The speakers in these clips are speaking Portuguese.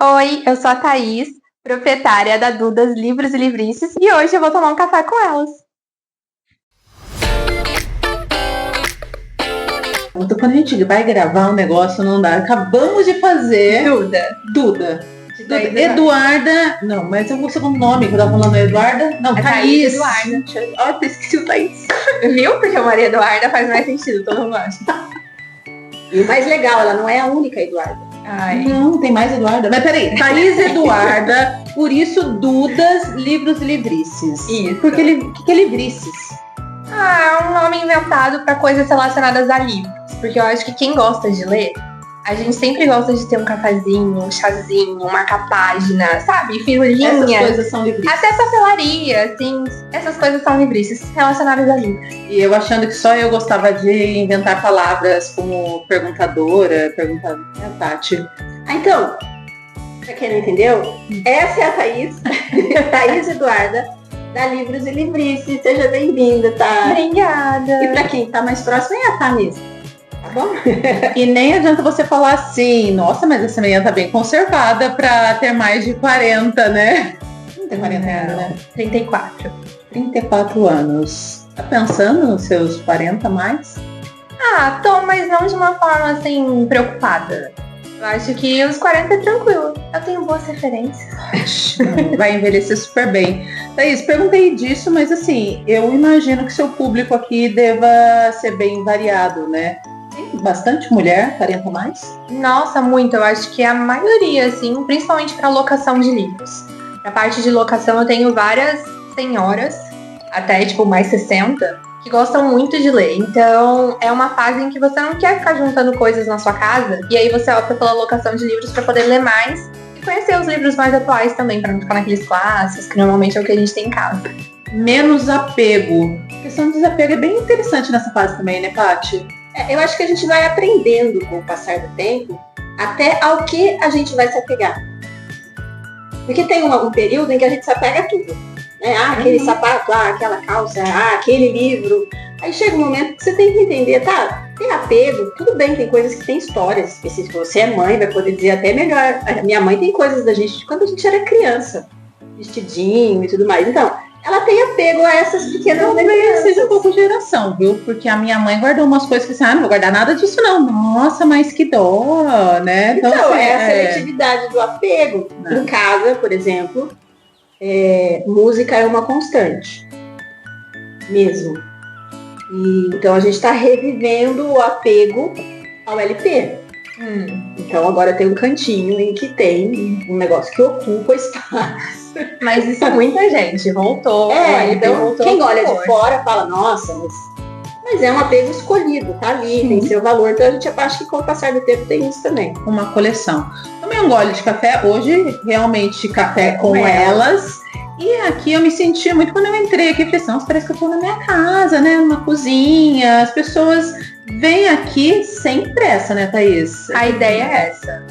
Oi, eu sou a Thaís, proprietária da Dudas Livros e Livrices, e hoje eu vou tomar um café com elas. Então, quando a gente vai gravar um negócio, não dá. Acabamos de fazer. Duda. Eduarda. Não, mas é o segundo nome que eu tava falando, Eduarda. Não, Thaís. Eduarda. Ó, esqueci o Thaís. Viu? Porque a Maria Eduarda faz mais sentido, todo mundo acha. E o mais legal, ela não é a única Eduarda. Ai. Não, tem mais Eduarda. Mas peraí, Thaís Eduarda, por isso Dudas, Livros e Livrices. Isso. Porque o que é Livrices? É um nome inventado para coisas relacionadas a livros. Porque eu acho que quem gosta de ler, a gente sempre gosta de ter um cafezinho, um chazinho, uma marca-página, sabe? Firulinha. Essas coisas são livrices. Até papelaria, assim. Essas coisas são livrices relacionadas a livros. E eu achando que só eu gostava de inventar palavras como perguntadora, Tati. Então, pra quem não entendeu, essa é a Thaís, Thaís Eduarda, da Livros e Livrices. Seja bem-vinda, tá? Obrigada. E pra quem tá mais próximo é a Tá mesmo. Tá bom? E nem adianta você falar assim, nossa, mas essa menina tá bem conservada pra ter mais de 40, né? Não tem 40 ainda, né? 34. 34 anos. Tá pensando nos seus 40 mais? Tô, mas não de uma forma, assim, preocupada. Eu acho que os 40 é tranquilo. Eu tenho boas referências. Vai envelhecer super bem. Thaís, perguntei disso, mas assim, eu imagino que seu público aqui deva ser bem variado, né? Tem bastante mulher, 40 mais? Nossa, muito. Eu acho que a maioria, assim, principalmente para locação de livros. Na parte de locação eu tenho várias senhoras, até tipo mais 60, que gostam muito de ler. Então é uma fase em que você não quer ficar juntando coisas na sua casa, e aí você opta pela locação de livros para poder ler mais e conhecer os livros mais atuais também, para não ficar naqueles clássicos, que normalmente é o que a gente tem em casa. Menos apego. A questão do desapego é bem interessante nessa fase também, né, Paty? Eu acho que a gente vai aprendendo com o passar do tempo até ao que a gente vai se apegar. Porque tem um período em que a gente se apega a tudo. Né? Aquele sapato, aquela calça, aquele livro. Aí chega um momento que você tem que entender, tá? Tem apego, tudo bem, tem coisas que tem histórias específicas. Você é mãe, vai poder dizer até melhor. A minha mãe tem coisas da gente de quando a gente era criança. Vestidinho e tudo mais. Então, ela tem apego a essas pequenas lembranças. Seja um pouco geração, viu? Porque a minha mãe guardou umas coisas que assim, não vou guardar nada disso não. Nossa, mas que dó, né? Então assim, é a seletividade do apego. Em casa, por exemplo, música é uma constante. Mesmo. E, então a gente está revivendo o apego ao LP. Então agora tem um cantinho em que tem um negócio que ocupa espaço. Mas isso muita gente voltou. Então voltou, quem olha de fora fala, nossa, mas é um apego escolhido, tá ali, tem seu valor. Então a gente acha que com o passar do tempo tem isso também. Uma coleção. Tomei um gole de café, hoje realmente café com elas. E aqui eu me senti muito quando eu entrei aqui, falei, nossa, parece que eu tô na minha casa, né? Numa cozinha. As pessoas vêm aqui sem pressa, né, Thaís? A ideia é essa.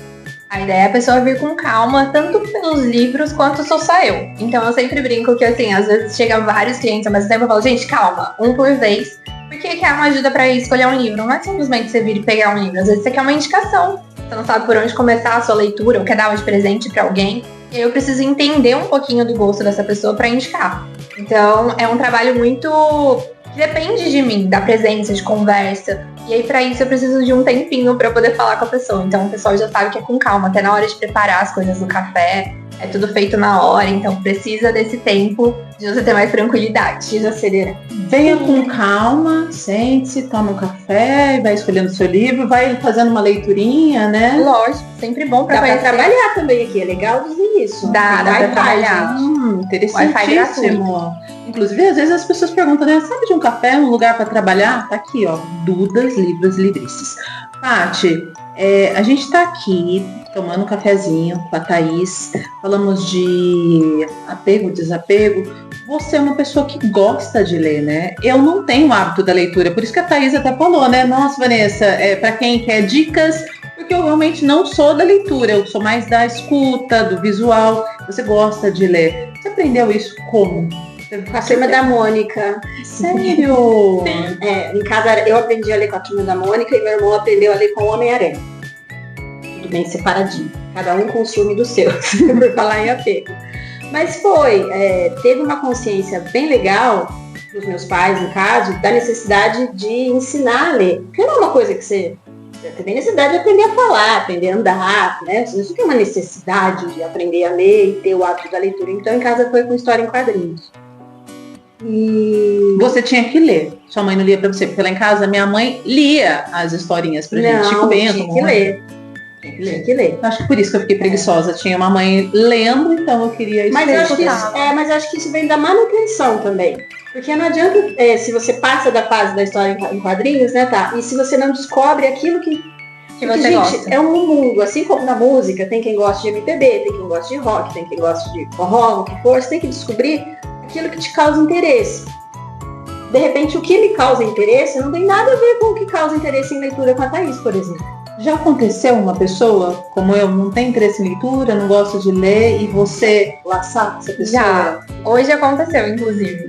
A ideia é a pessoa vir com calma, tanto pelos livros quanto sou só eu. Então eu sempre brinco que, assim, às vezes chegam vários clientes ao mesmo tempo, eu falo, gente, calma, um por vez. Porque quer uma ajuda pra escolher um livro. Não é simplesmente você vir e pegar um livro. Às vezes você quer uma indicação. Você não sabe por onde começar a sua leitura, ou quer dar de presente pra alguém. E aí eu preciso entender um pouquinho do gosto dessa pessoa pra indicar. Então é um trabalho muito que depende de mim, da presença, de conversa. E aí, pra isso, eu preciso de um tempinho pra eu poder falar com a pessoa. Então, o pessoal já sabe que é com calma. Até na hora de preparar as coisas do café, é tudo feito na hora. Então, precisa desse tempo de você ter mais tranquilidade. Precisa acelerar. Venha com calma, sente-se, toma um café, vai escolhendo seu livro, vai fazendo uma leiturinha, né? Lógico, sempre bom pra conhecer. Dá pra trabalhar também aqui, é legal dizer isso. Dá pra trabalhar. Interessantíssimo. Inclusive, às vezes as pessoas perguntam, né? Sabe de um café, um lugar para trabalhar? Tá aqui, ó. Dudas, Livros e Livrices. Paty, a gente tá aqui tomando um cafezinho com a Thaís. Falamos de apego, desapego. Você é uma pessoa que gosta de ler, né? Eu não tenho o hábito da leitura. Por isso que a Thaís até falou, né? Nossa, Vanessa, para quem quer dicas, porque eu realmente não sou da leitura. Eu sou mais da escuta, do visual. Você gosta de ler. Você aprendeu isso como? Com a Turma da Mônica. Sério? Em casa eu aprendi a ler com a Turma da Mônica e meu irmão aprendeu a ler com o Homem-Aranha. Tudo bem separadinho. Cada um com o ciúme do seu, por falar em apego. Mas teve uma consciência bem legal dos meus pais, no caso, da necessidade de ensinar a ler. Porque não é uma coisa que você tem necessidade de aprender a falar, aprender a andar, né? Você tem uma necessidade de aprender a ler e ter o hábito da leitura. Então, em casa foi com história em quadrinhos. E você tinha que ler. Sua mãe não lia pra você, porque lá em casa minha mãe lia as historinhas pra gente. Chico Bento. Tinha que ler. Tinha que ler. Acho que por isso que eu fiquei preguiçosa. Tinha uma mãe lendo, então eu queria mas eu acho que isso vem da manutenção também. Porque não adianta, se você passa da fase da história em quadrinhos, né, tá? E se você não descobre aquilo que você gosta. É um mundo, assim como na música, tem quem gosta de MPB, tem quem gosta de rock, tem quem gosta de forró, o que for, você tem que descobrir aquilo que te causa interesse. De repente, o que me causa interesse não tem nada a ver com o que causa interesse em leitura com a Thaís, por exemplo. Já aconteceu uma pessoa, como eu, não tem interesse em leitura, não gosta de ler, e você laçar essa pessoa? Já. Hoje aconteceu, inclusive.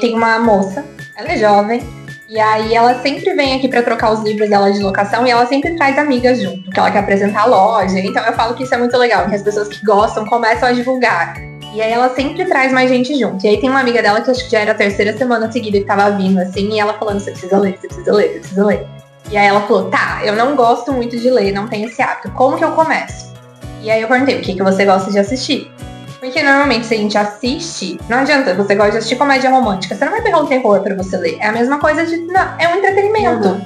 Tem uma moça, ela é jovem, e aí ela sempre vem aqui pra trocar os livros dela de locação, e ela sempre traz amigas junto, porque ela quer apresentar a loja. Então eu falo que isso é muito legal, que as pessoas que gostam começam a divulgar. E aí ela sempre traz mais gente junto. E aí tem uma amiga dela que acho que já era a 3ª semana seguida que tava vindo, assim, e ela falando, você precisa ler, você precisa ler, você precisa ler. E aí ela falou, tá, eu não gosto muito de ler, não tenho esse hábito, como que eu começo? E aí eu perguntei, o que você gosta de assistir? Porque normalmente se a gente assiste, não adianta, você gosta de assistir comédia romântica, você não vai pegar um terror pra você ler. É a mesma coisa é um entretenimento. Uhum.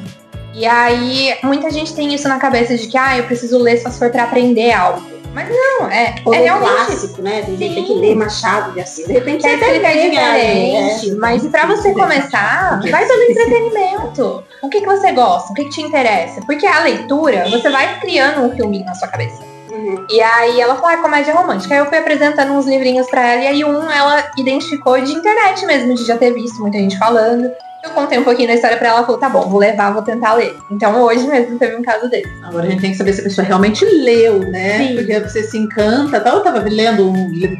E aí muita gente tem isso na cabeça de que, eu preciso ler só se for pra aprender algo. Mas não, é realmente clássico, né? Tem gente que tem que ler Machado de Assis. De repente você até diferente, mas pra você começar, vai pelo entretenimento. O que você gosta? O que te interessa? Porque a leitura, você vai criando um filminho na sua cabeça. Uhum. E aí ela falou, comédia romântica. Aí eu fui apresentando uns livrinhos pra ela, e aí ela identificou de internet mesmo, de já ter visto muita gente falando. Eu contei um pouquinho da história pra ela, falou, tá bom, vou levar, vou tentar ler. Então hoje mesmo teve um caso desse. Agora a gente tem que saber se a pessoa realmente leu, né? Sim. Porque você se encanta, tal. Eu tava lendo,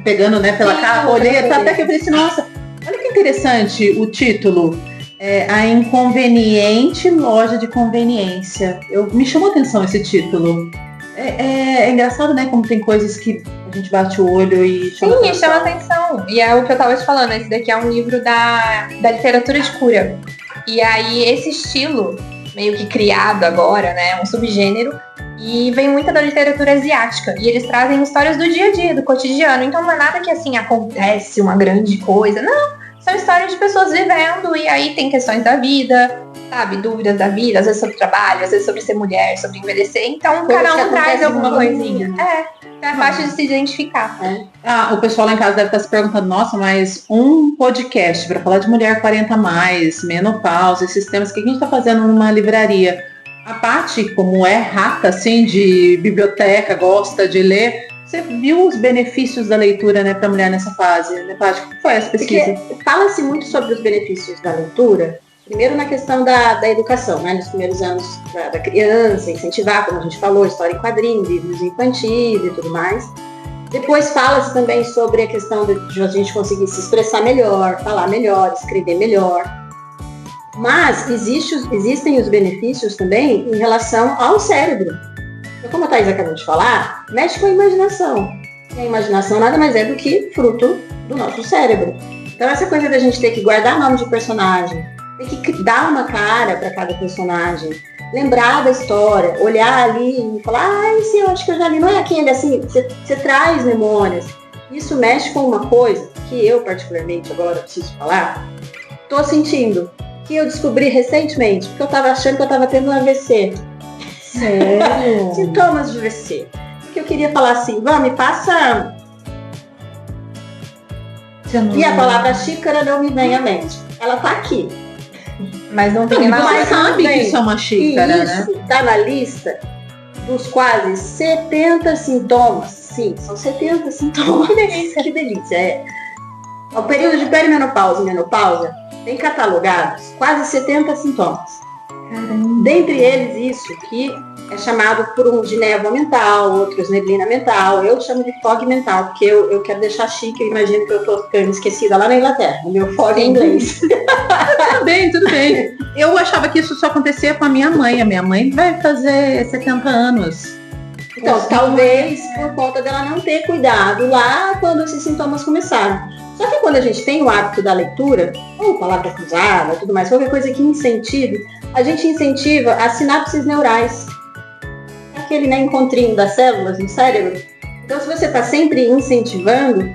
pegando, né, pela capa, olhei, até que eu falei assim, nossa, olha que interessante o título. A Inconveniente Loja de Conveniência. Me chamou a atenção esse título. É engraçado, né, como tem coisas que a gente bate o olho e chama atenção. Sim, chama atenção. E é o que eu tava te falando, esse daqui é um livro da literatura de cura. E aí esse estilo, meio que criado agora, né, um subgênero, e vem muito da literatura asiática. E eles trazem histórias do dia a dia, do cotidiano. Então não é nada que assim acontece uma grande coisa, não. São histórias de pessoas vivendo, e aí tem questões da vida, sabe? Dúvidas da vida, às vezes sobre trabalho, às vezes sobre ser mulher, sobre envelhecer. Então, cada um traz alguma coisinha. É fácil de se identificar. O pessoal lá em casa deve estar se perguntando, nossa, mas um podcast para falar de mulher 40 mais, menopausa, esses temas, o que a gente está fazendo numa livraria? A Paty, como é rata, assim, de biblioteca, gosta de ler, você viu os benefícios da leitura, né, para a mulher nessa fase, né, Paty? Como foi essa pesquisa? Porque fala-se muito sobre os benefícios da leitura, primeiro na questão da educação, né, nos primeiros anos da criança, incentivar, como a gente falou, história em quadrinhos, livros infantis e tudo mais. Depois fala-se também sobre a questão de a gente conseguir se expressar melhor, falar melhor, escrever melhor. Mas existem os benefícios também em relação ao cérebro. Então, como a Thaís acabou de falar, mexe com a imaginação. E a imaginação nada mais é do que fruto do nosso cérebro. Então essa coisa da gente ter que guardar nome de personagem, ter que dar uma cara para cada personagem, lembrar da história, olhar ali e falar, esse eu acho que eu já li, não é aquele assim, você traz memórias. Isso mexe com uma coisa que eu particularmente agora preciso falar, tô sentindo, que eu descobri recentemente, porque eu tava achando que eu tava tendo um AVC. Sério? Sintomas de AVC. Porque eu queria falar assim, me passa... E a palavra xícara não me vem à mente. Ela tá aqui. Mas não tem nada. Você sabe que isso é uma xícara, né? Isso tá na lista dos quase 70 sintomas. Sim, são 70 sintomas. Que delícia. Que delícia, O período de perimenopausa e menopausa tem catalogados quase 70 sintomas. Caramba. Dentre eles, isso que é chamado por um de névoa mental, outros neblina mental. Eu chamo de fog mental, porque eu quero deixar chique. Eu imagino que eu tô ficando esquecida lá na Inglaterra. O meu fog em inglês. Tudo bem. Eu achava que isso só acontecia com a minha mãe. A minha mãe vai fazer 70 anos. Então, talvez por conta dela não ter cuidado lá quando esses sintomas começaram. Só que quando a gente tem o hábito da leitura, ou palavra cruzada, tudo mais, qualquer coisa que incentive, a gente incentiva as sinapses neurais. Aquele, né, encontrinho das células no cérebro. Então, se você está sempre incentivando,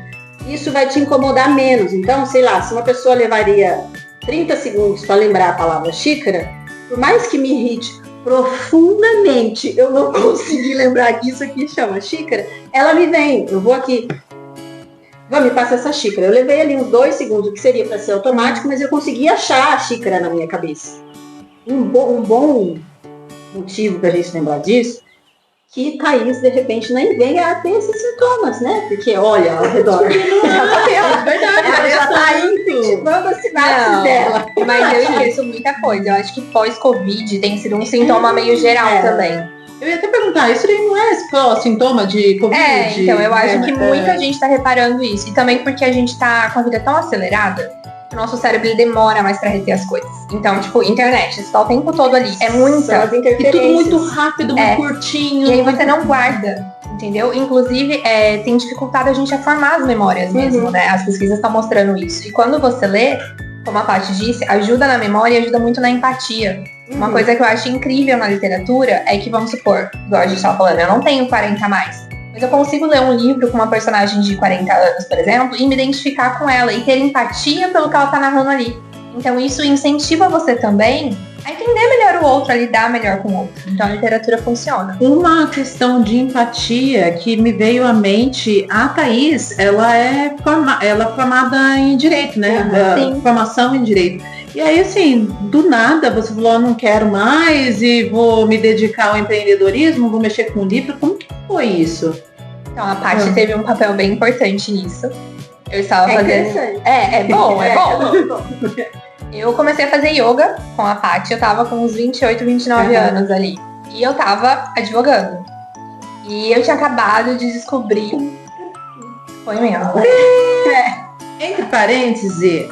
isso vai te incomodar menos. Então, sei lá, se uma pessoa levaria 30 segundos para lembrar a palavra xícara, por mais que me irrite profundamente, eu não consegui lembrar que isso aqui chama xícara, ela me vem, eu vou aqui, me passa essa xícara. Eu levei ali uns 2 segundos, o que seria para ser automático, mas eu consegui achar a xícara na minha cabeça. Um bom motivo para a gente lembrar disso, que Thaís, de repente, nem vem a ter esses sintomas, né? Porque, olha, ao redor. É verdade, Ela já está aí incentivando as sinapses dela. Mas eu esqueço muita coisa. Eu acho que pós-Covid tem sido um sintoma meio geral também. Eu ia até perguntar, isso aí não é só sintoma de Covid? Então, eu acho que muita gente tá reparando isso. E também porque a gente tá com a vida tão acelerada, que o nosso cérebro ele demora mais pra reter as coisas. Então, tipo, internet, você tá o tempo todo ali. É muita. E tudo muito rápido, muito curtinho. E aí você não guarda, entendeu? Inclusive, tem dificultado a gente a formar as memórias mesmo, né? As pesquisas estão mostrando isso. E quando você lê, como a Paty disse, ajuda na memória e ajuda muito na empatia. Uma coisa que eu acho incrível na literatura é que, vamos supor, igual a gente tava falando, eu não tenho 40 a mais. Mas eu consigo ler um livro com uma personagem de 40 anos, por exemplo, e me identificar com ela e ter empatia pelo que ela tá narrando ali. Então isso incentiva você também a entender melhor o outro, a lidar melhor com o outro. Então a literatura funciona. Uma questão de empatia que me veio à mente, a Thaís, ela é formada em Direito, né? Sim. Formação em Direito. E aí, assim, do nada, você falou, eu não quero mais e vou me dedicar ao empreendedorismo, vou mexer com o livro. Como que foi isso? Então a Paty teve um papel bem importante nisso. Eu estava fazendo... É bom. Eu comecei a fazer yoga com a Paty, eu tava com uns 28, 29 anos ali. E eu tava advogando. E eu tinha acabado de descobrir... Foi mesmo. Entre parênteses,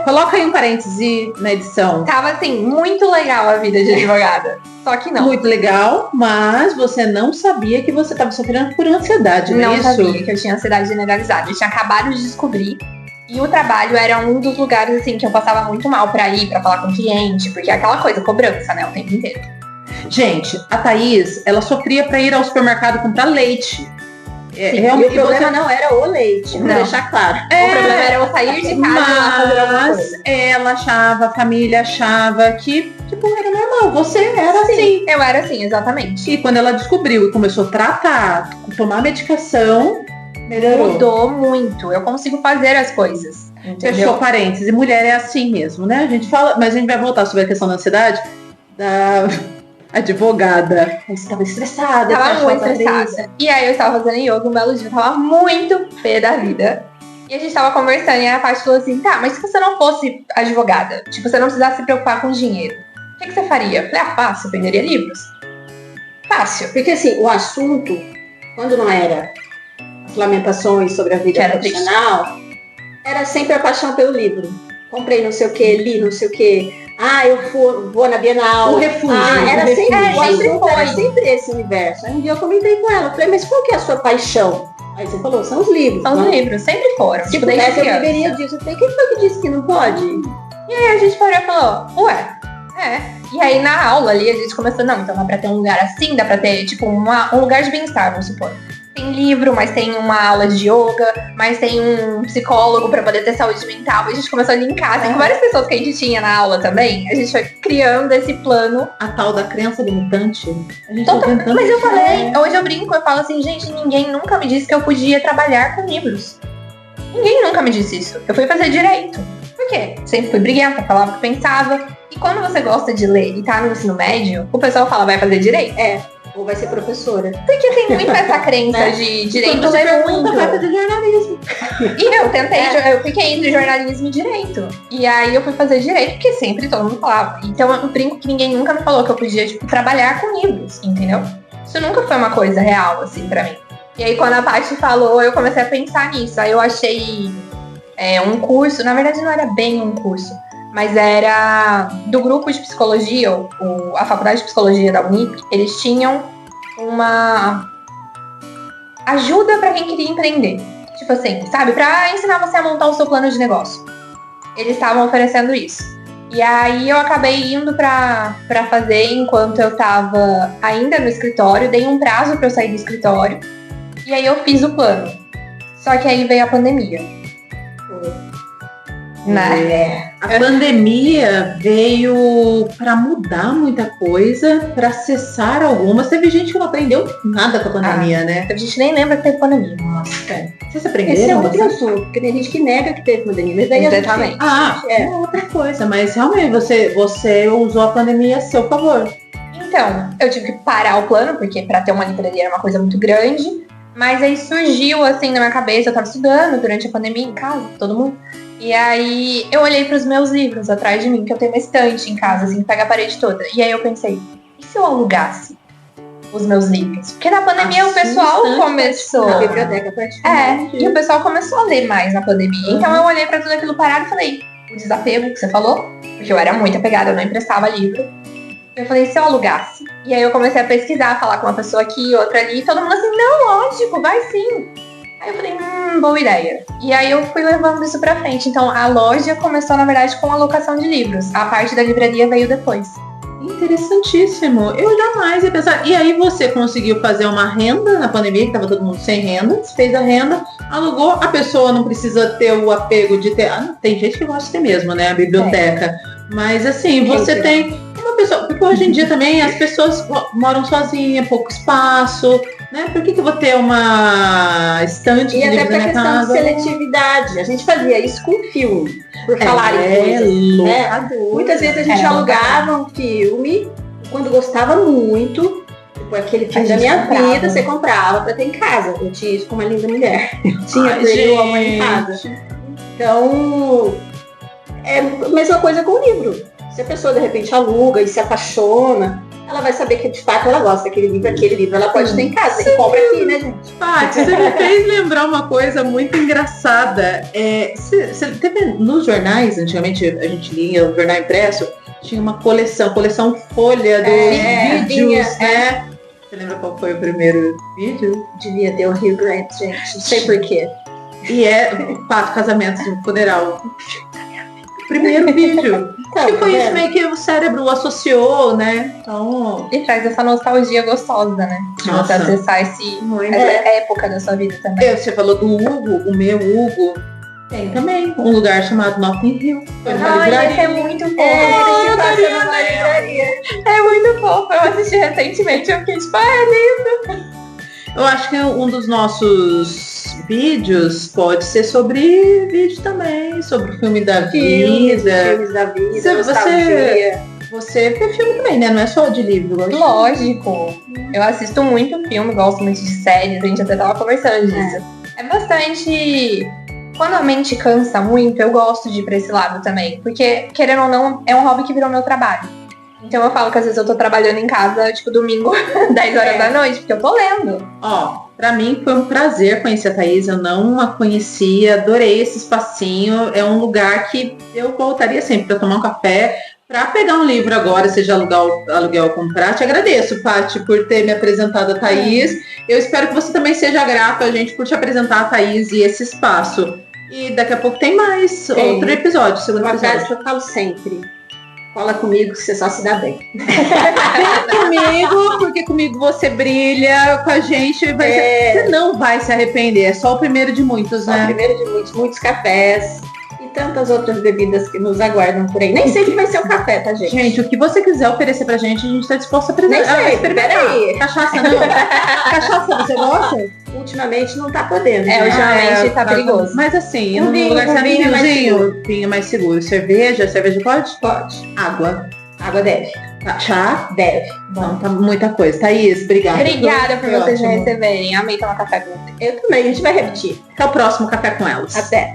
coloca aí um parêntese na edição. Tava assim, muito legal a vida de advogada. Só que não. Muito legal, mas você não sabia que você estava sofrendo por ansiedade, não é isso? Não sabia que eu tinha ansiedade generalizada. Eu tinha acabado de descobrir. E o trabalho era um dos lugares, assim, que eu passava muito mal pra ir, pra falar com o cliente. Porque é aquela coisa, cobrança, né, o tempo inteiro. Gente, a Thaís, ela sofria pra ir ao supermercado comprar leite. E o problema não era o leite, vou deixar claro. O problema era eu sair de casa e lá fazer alguma coisa. Mas ela achava, a família achava que, tipo, era normal. Você era assim. Eu era assim, exatamente. E quando ela descobriu e começou a tratar, tomar medicação, melhorou. Mudou muito. Eu consigo fazer as coisas. Entendeu? Fechou parênteses. E mulher é assim mesmo, né? A gente fala, mas a gente vai voltar sobre a questão da ansiedade da advogada. Eu estava estressada. Tava muito estressada. E aí eu estava fazendo yoga um belo dia, eu tava muito pé da vida. E a gente tava conversando e a Paty falou assim, tá, mas se você não fosse advogada, tipo, você não precisasse se preocupar com dinheiro, o que você faria? Eu falei, fácil, eu venderia livros. Fácil. Porque assim, o assunto, quando não era as lamentações sobre a vida profissional, era sempre a paixão pelo livro. Comprei não sei o que, li não sei o que. Eu vou na Bienal. O refúgio. Era sempre esse universo. Aí um dia eu comentei com ela, falei, mas qual que é a sua paixão? Aí você falou, são os livros. São os livros, sempre foram. Se pudesse, eu viveria disso. Eu falei, quem foi que disse que não pode? E aí a gente parou e falou, E aí na aula ali a gente começou, não, então dá pra ter um lugar assim, dá pra ter, tipo, um lugar de bem-estar, vamos supor. Tem livro, mas tem uma aula de yoga, mas tem um psicólogo pra poder ter saúde mental. A gente começou a linkar, assim, com várias pessoas que a gente tinha na aula também. A gente foi criando esse plano. A tal da crença limitante. Mas eu falei, hoje eu brinco, eu falo assim, gente, ninguém nunca me disse que eu podia trabalhar com livros. Ninguém nunca me disse isso. Eu fui fazer direito. Por quê? Sempre fui briguenta, falava o que pensava. E quando você gosta de ler e tá no ensino médio, o pessoal fala, vai fazer direito? Ou vai ser professora. Porque tem muito essa crença de direito ler muito. Vai fazer jornalismo. E eu tentei, eu fiquei entre jornalismo e direito. E aí eu fui fazer direito, porque sempre todo mundo falava. Então eu brinco que ninguém nunca me falou que eu podia, tipo, trabalhar com livros, entendeu? Isso nunca foi uma coisa real, assim, pra mim. E aí quando a Paty falou, eu comecei a pensar nisso. Aí eu achei um curso, na verdade não era bem um curso, mas era do grupo de psicologia, a faculdade de psicologia da Unip, eles tinham uma ajuda pra quem queria empreender. Tipo assim, sabe? Pra ensinar você a montar o seu plano de negócio. Eles estavam oferecendo isso. E aí eu acabei indo pra fazer enquanto eu tava ainda no escritório. Dei um prazo pra eu sair do escritório. E aí eu fiz o plano. Só que aí veio a pandemia. Né? A pandemia veio para mudar muita coisa, para acessar algumas. Teve gente que não aprendeu nada com a pandemia, né? A gente nem lembra que teve pandemia. Nossa, Vocês aprenderam? Esse é outro assunto, porque tem gente que nega que teve pandemia. Mas daí Exatamente. É outra coisa, mas realmente você usou a pandemia a seu favor. Então, eu tive que parar o plano, porque pra ter uma livraria era uma coisa muito grande. Mas aí surgiu, assim, na minha cabeça, eu tava estudando durante a pandemia em casa, todo mundo. E aí eu olhei pros meus livros atrás de mim, que eu tenho uma estante em casa, assim, que pega a parede toda. E aí eu pensei, e se eu alugasse os meus livros? Porque na pandemia o pessoal começou... Na biblioteca praticamente. E o pessoal começou a ler mais na pandemia. Então eu olhei pra tudo aquilo parado e falei, o desapego que você falou, porque eu era muito apegada, eu não emprestava livro. Eu falei, se eu alugasse? E aí eu comecei a pesquisar, falar com uma pessoa aqui, outra ali, e todo mundo assim, não, lógico, vai sim. Aí eu falei, boa ideia. E aí eu fui levando isso pra frente. Então a loja começou, na verdade, com a locação de livros. A parte da livraria veio depois. Interessantíssimo. Eu jamais ia pensar. E aí você conseguiu fazer uma renda na pandemia, que estava todo mundo sem renda. Você fez a renda, alugou. A pessoa não precisa ter o apego de ter... tem gente que gosta de ter mesmo, né? A biblioteca. Mas assim, você tem uma pessoa... Porque hoje em dia também as pessoas moram sozinhas, pouco espaço... Né? Por que eu vou ter uma estante de livros na minha casa? E até pra questão de seletividade. A gente fazia isso com filme, por falar em coisas, né? Muitas vezes a gente alugava um filme, quando gostava muito, tipo, aquele filme da minha vida, você comprava pra ter em casa. Eu tinha isso com Uma Linda Mulher. Eu tinha Perdido o Amor em Casa. Então, é a mesma coisa com o livro. Se a pessoa de repente aluga e se apaixona, ela vai saber que de fato ela gosta daquele livro, ela pode ter em casa, você compra aqui, né, gente? Paty, você me fez lembrar uma coisa muito engraçada. Você teve nos jornais, antigamente a gente lia o jornal impresso, tinha uma coleção Folha dos vídeos, né? Você lembra qual foi o primeiro vídeo? Devia ter o Rio Grande, gente, não sei porquê. E Pato, Casamento no Funeral. Primeiro vídeo. Então, que foi isso meio que o cérebro associou, né? Então... E traz essa nostalgia gostosa, né? De você acessar essa época da sua vida também. Você falou do Hugo, o meu Hugo. Tem também um lugar chamado Notting Hill. Esse é muito fofo. É muito fofo. Eu assisti recentemente, eu fiquei tipo, é lindo. Eu acho que um dos nossos vídeos pode ser sobre vídeo também, sobre o filme da vida. Filmes da vida, você vê filme também, né? Não é só de livro. Lógico. Eu assisto muito filme, gosto muito de séries, a gente até tava conversando disso. É bastante... Quando a mente cansa muito, eu gosto de ir pra esse lado também. Porque, querendo ou não, é um hobby que virou meu trabalho. Então eu falo que às vezes eu tô trabalhando em casa, tipo, domingo, 10 horas da noite, porque eu tô lendo. Pra mim foi um prazer conhecer a Thaís, eu não a conhecia, adorei esse espacinho, é um lugar que eu voltaria sempre pra tomar um café, pra pegar um livro agora, seja aluguel ou comprar. Te agradeço, Paty, por ter me apresentado a Thaís. Eu espero que você também seja grato a gente por te apresentar a Thaís e esse espaço. E daqui a pouco tem mais outro episódio, segundo uma episódio. frase que eu falo sempre. Cola comigo que você só se dá bem. Vem comigo, porque comigo você brilha, com a gente você não vai se arrepender. É só o primeiro de muitos, né? Só o primeiro de muitos cafés e tantas outras bebidas que nos aguardam por aí. Nem sempre vai ser o café, tá, gente? Gente, o que você quiser oferecer pra gente, a gente tá disposto a apresentar. Nem sei, peraí. Cachaça não? Cachaça, você gosta? Ultimamente não tá podendo. Ultimamente tá perigoso. Mas assim, Um vinho, lugar vinho mais seguro. Vinho mais seguro. Cerveja pode? Pode. Água deve. Chá? Deve. Bom, tá muita coisa. Thaís, obrigada. Obrigada por vocês me ótimo. receberem. Amei tomar café com vocês. Eu também, a gente vai repetir. Até o próximo Café com Elas. Até.